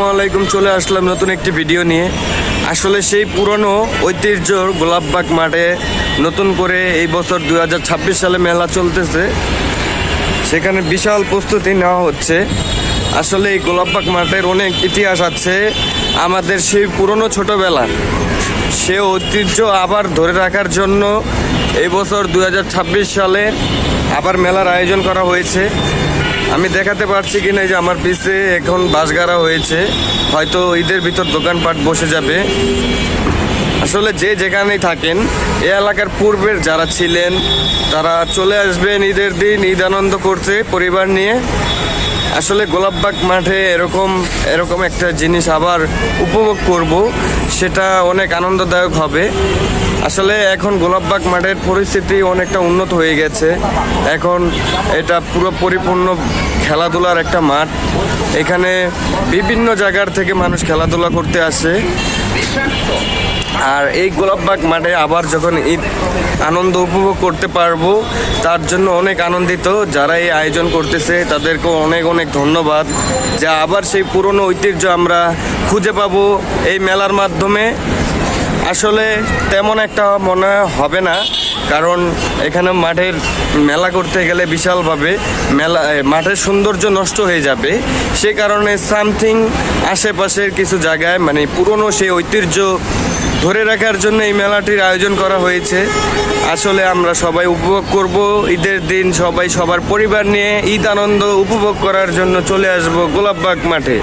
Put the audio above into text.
আসসালামাইকুম, চলে আসলাম নতুন একটি ভিডিও নিয়ে। আসলে সেই পুরনো ঐতিহ্যর গোলাপবাগ মাঠে নতুন করে এই বছর 2026 সালে মেলা চলতেছে, সেখানে বিশাল প্রস্তুতি নেওয়া হচ্ছে। আসলে এই গোলাপবাগ মাঠের অনেক ইতিহাস আছে, আমাদের সেই পুরনো ছোটোবেলার সে ঐতিহ্য আবার ধরে রাখার জন্য এই বছর 2026 সালে আবার মেলার আয়োজন করা হয়েছে। আমি দেখাতে পারছি কিনা, যে আমার পিছে এখন বাঁশ গাড়া হয়েছে, হয়তো ঈদের ভিতর দোকানপাট বসে যাবে। আসলে যে যেখানেই থাকেন, এ এলাকার পূর্বের যারা ছিলেন তারা চলে আসবেন ঈদের দিন ঈদ আনন্দ করতে পরিবার নিয়ে। আসলে গোলাপবাগ মাঠে এরকম একটা জিনিস আবার উপভোগ করব, সেটা অনেক আনন্দদায়ক হবে। আসলে এখন গোলাপবাগ মাঠের পরিস্থিতি অনেকটা উন্নত হয়ে গেছে, এখন এটা পুরো পরিপূর্ণ খেলাধুলার একটা মাঠ। এখানে বিভিন্ন জায়গার থেকে মানুষ খেলাধুলা করতে আসে। আর এই গোলাপবাগ মাঠে আবার যখন ঈদ আনন্দ উপভোগ করতে পারবো, তার জন্য অনেক আনন্দিত। যারা এই আয়োজন করতেছে তাদেরকে অনেক অনেক ধন্যবাদ, যে আবার সেই পুরনো ঐতিহ্য আমরা খুঁজে পাবো এই মেলার মাধ্যমে। আসলে তেমন একটা মনে হবে না, কারণ এখানে মাঠের মেলা করতে গেলে বিশালভাবে মাঠের সৌন্দর্য নষ্ট হয়ে যাবে। সে কারণে সামথিং আশেপাশের কিছু জায়গায় মানে পুরনো সেই ঐতিহ্য ধরে রাখার জন্য এই মেলাটির আয়োজন করা হয়েছে। আসলে আমরা সবাই উপভোগ করব ঈদের দিন, সবাই সবার পরিবার নিয়ে ঈদ আনন্দ উপভোগ করার জন্য চলে আসব গোলাপবাগ মাঠে।